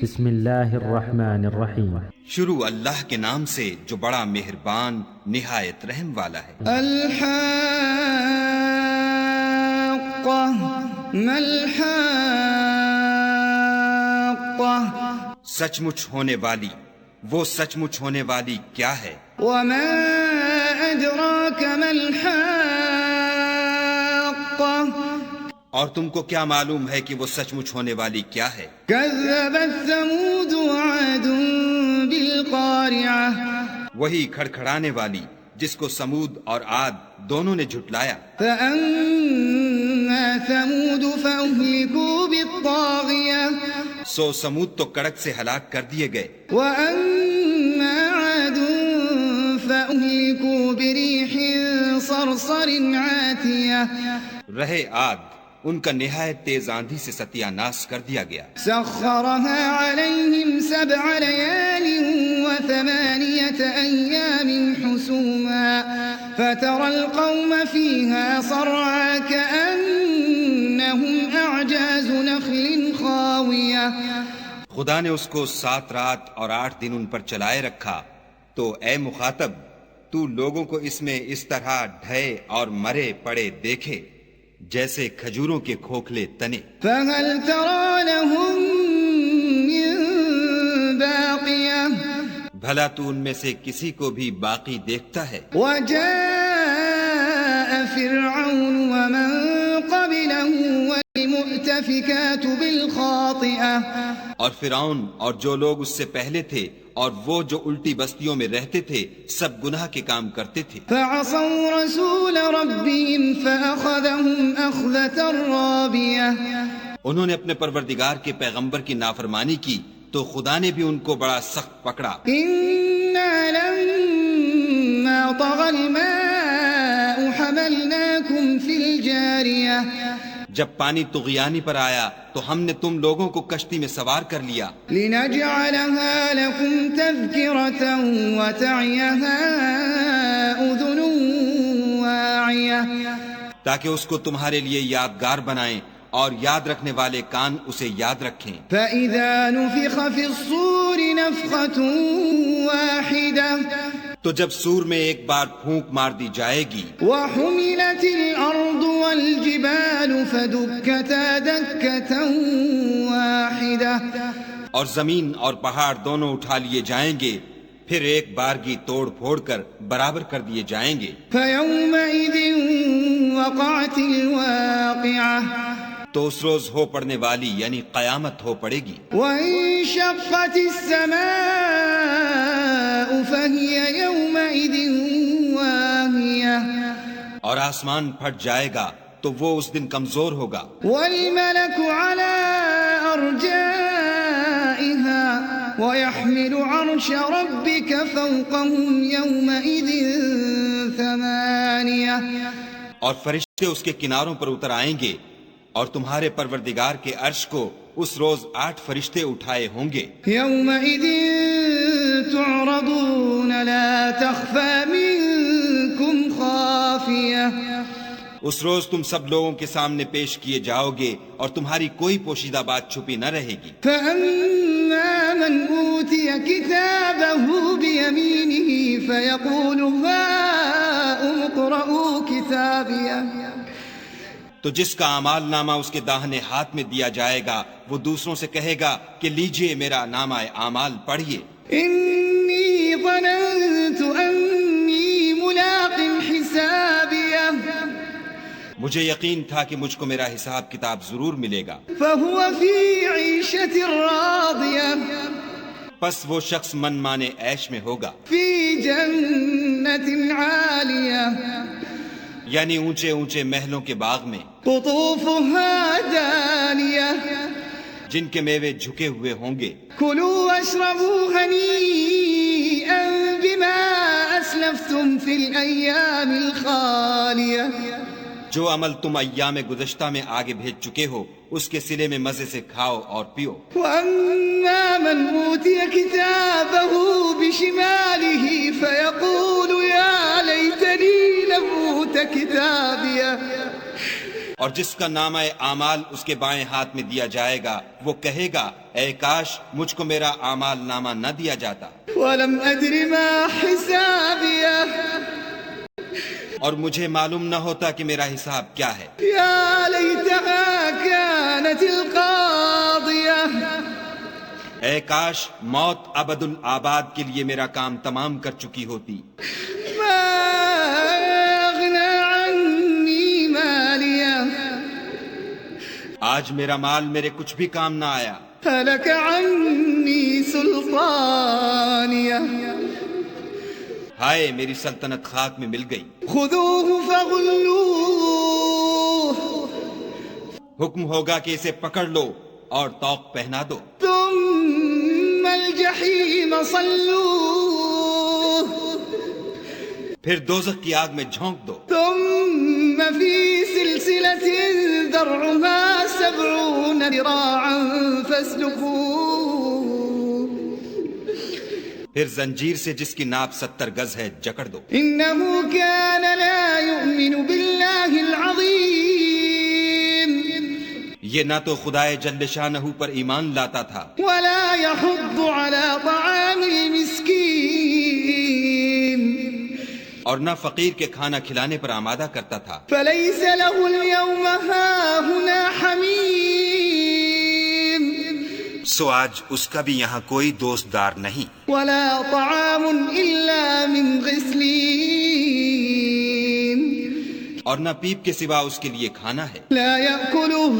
بسم اللہ الرحمن الرحیم۔ شروع اللہ کے نام سے جو بڑا مہربان نہایت رحم والا ہے۔ الحاقہ ما الحاقہ، سچ مچ ہونے والی، وہ سچ مچ ہونے والی کیا ہے؟ وما ادراک ما الحاقہ، اور تم کو کیا معلوم ہے کہ وہ سچ مچ ہونے والی کیا ہے؟ کذبت ثمود وعاد بالقارعہ، وہی کھڑکھڑانے والی جس کو سمود اور عاد دونوں نے جھٹلایا۔ فأما ثمود فأهلكوا بالطاغیہ، سو سمود تو کڑک سے ہلاک کر دیے گئے، وأما عاد فأهلكوا بريح صرصر عاتیہ، رہے عاد ان کا نہایت تیز آندھی سے ستیہ ناش کر دیا گیا۔ سخرها عليهم 7 ليال و8 أيام حسوما فترى القوم فيها صرعا كأنهم أعجاز نخل خاوية۔ خدا نے اس کو 7 رات اور 8 دن ان پر چلائے رکھا، تو اے مخاطب تو لوگوں کو اس میں اس طرح ڈھے اور مرے پڑے دیکھے جیسے کھجوروں کے کھوکھلے تنے۔ فهل ترى لهم من باقية، بھلا تو ان میں سے کسی کو بھی باقی دیکھتا ہے؟ وجاء فرعون ومن قبله والمؤتفكات بالخاطئة، اور فرعون اور جو لوگ اس سے پہلے تھے اور وہ جو الٹی بستیوں میں رہتے تھے سب گناہ کے کام کرتے تھے۔ فعصوا رسول ربهم فأخذهم أخذة رابية، انہوں نے اپنے پروردگار کے پیغمبر کی نافرمانی کی تو خدا نے بھی ان کو بڑا سخت پکڑا۔ إنا لما طغى الماء حملناكم في الجارية، جب پانی طغیانی پر آیا تو ہم نے تم لوگوں کو کشتی میں سوار کر لیا، لنجعلها لكم تذكرة وتعيها أذن واعية، تاکہ اس کو تمہارے لیے یادگار بنائیں اور یاد رکھنے والے کان اسے یاد رکھیں۔ فإذا نفخ في الصور نفخة واحدة، تو جب سور میں ایک بار پھونک مار دی جائے گی، وحملت الأرض والجبال فدكتا دكة واحدة، اور زمین اور پہاڑ دونوں اٹھا لیے جائیں گے، پھر ایک بارگی توڑ پھوڑ کر برابر کر دیے جائیں گے۔ فيومئذ وقعت الواقعة، تو اس روز ہو پڑنے والی یعنی قیامت ہو پڑے گی۔ وانشقت السماء فهي يومئذ واهية، اور آسمان پھٹ جائے گا تو وہ اس دن کمزور ہوگا، والملك على أرجائها ويحمل عرش ربك فوقهم يومئذ 8، اور فرشتے اس کے کناروں پر اتر آئیں گے، اور تمہارے پروردگار کے عرش کو اس روز 8 فرشتے اٹھائے ہوں گے۔ يومئذ تعرضون لا تخفى منكم خافية، اس روز تم سب لوگوں کے سامنے پیش کیے جاؤ گے اور تمہاری کوئی پوشیدہ بات چھپی نہ رہے گی۔ فأما من أوتي كتابه بيمينه فيقول هاؤم اقرءوا كتابيه، تو جس کا اعمال نامہ اس کے داہنے ہاتھ میں دیا جائے گا وہ دوسروں سے کہے گا کہ لیجئے میرا نامہ اعمال پڑھیے، إني ظننت أني ملاق حسابيه، مجھے یقین تھا کہ مجھ کو میرا حساب کتاب ضرور ملے گا۔ فهو في عيشة راضية، پس وہ شخص من مانے عیش میں ہوگا، في جنة عالية، یعنی اونچے اونچے محلوں کے باغ میں، قطوفها دانية، جن کے میوے جھکے ہوئے ہوں گے۔ كلوا واشربوا هنيئا بما أسلفتم في الأيام الخالية، جو عمل تم ایام گزشتہ میں آگے بھیج چکے ہو اس کے صلے میں مزے سے کھاؤ اور پیو۔ وأما من أوتي كتابه بشماله فيقول يا ليتني لم أوت كتابيه، اور جس کا نامہ اعمال اس کے بائیں ہاتھ میں دیا جائے گا وہ کہے گا اے کاش مجھ کو میرا اعمال نامہ نہ دیا جاتا، ولم أدر ما حسابيه اور مجھے معلوم نہ ہوتا کہ میرا حساب کیا ہے۔ يا ليتها كانت القاضية اے کاش موت ابد الآباد کے لیے میرا کام تمام کر چکی ہوتی۔ ما أغنى عني ماليه آج میرا مال میرے کچھ بھی کام نہ آیا، هلك عني سلطانيه ہائے میری سلطنت خاک میں مل گئی۔ خذوه فغلوه حکم ہوگا کہ اسے پکڑ لو اور طوق پہنا دو، ثم الجحيم صلوه پھر دوزخ کی آگ میں جھونک دو، ثم في سلسلة ذرعها 70 ذراعا فاسلكوه پھر زنجیر سے جس کی ناپ 70 گز ہے جکڑ دو۔ إنه كان لا يؤمن بالله العظيم یہ نہ تو خدائے جل شانہ پر ایمان لاتا تھا ولا يحض على طعام المسكين اور نہ فقیر کے کھانا کھلانے پر آمادہ کرتا تھا، فليس له اليوم هاهنا حميم سو آج اس کا بھی یہاں کوئی دوست دار نہیں، ولا طعام إلا من غسلين اور نہ پیپ کے سوا اس کے لیے کھانا ہے، لا يأكله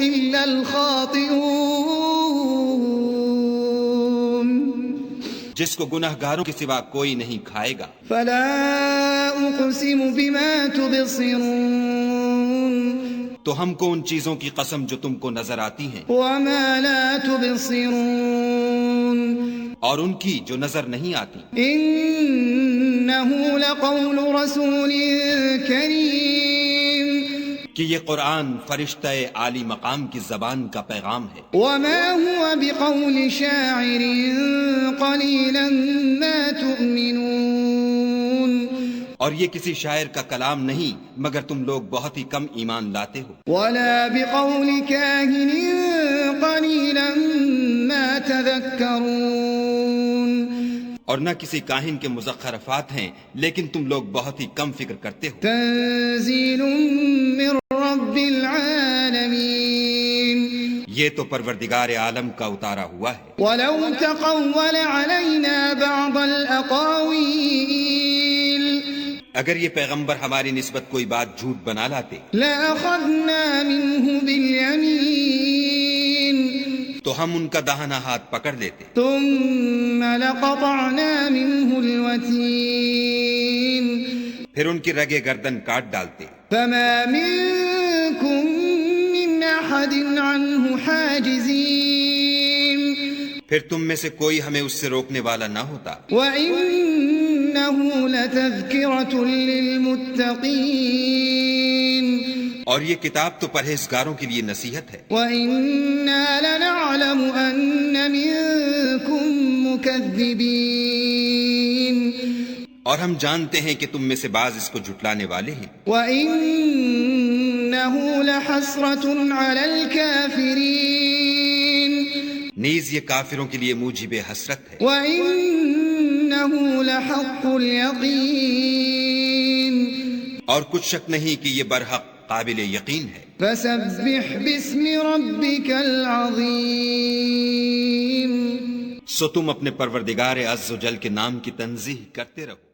إلا الخاطئون جس کو گناہ گاروں کے سوا کوئی نہیں کھائے گا۔ فلا أقسم بما تبصرون تو ہم کو ان چیزوں کی قسم جو تم کو نظر آتی ہیں وما لا تبصرون اور ان کی جو نظر نہیں آتی، إنه لقول رسول كريم کہ یہ قرآن فرشتہ عالی مقام کی زبان کا پیغام ہے، وما هو بقول شاعر قليلا ما تؤمنون اور یہ کسی شاعر کا کلام نہیں مگر تم لوگ بہت ہی کم ایمان لاتے ہو، ولا بقول كاهن قليلا ما تذكرون اور نہ کسی کاہن کے مزخرفات ہیں لیکن تم لوگ بہت ہی کم فکر کرتے ہو۔ تنزيل من رب العالمين یہ تو پروردگار عالم کا اتارا ہوا ہے، ولو تقول علينا بعض الأقاويل اگر یہ پیغمبر ہماری نسبت کوئی بات جھوٹ بنا لاتے لأخذنا منه باليمين تو ہم ان کا داہنا ہاتھ پکڑ لیتے، ثم لقطعنا منه الوتين پھر ان کی رگے گردن کاٹ ڈالتے، فما منكم من أحد عنه حاجزين پھر تم میں سے کوئی ہمیں اس سے روکنے والا نہ ہوتا، وإنه لتذكرة للمتقين اور یہ کتاب تو پرہیزگاروں کے لیے نصیحت ہے، وإنا لنعلم أن منكم مكذبين اور ہم جانتے ہیں کہ تم میں سے بعض اس کو جھٹلانے والے ہیں، وإنه لحسرة على الكافرين نیز یہ کافروں کے لیے موجب حسرت ہے، وإنه لحق اليقين اور کچھ شک نہیں کہ یہ برحق قابل یقین ہے۔ فسبح باسم ربك العظيم سو تم اپنے پروردگار عز و جل کے نام کی تنزیہ کرتے رہو۔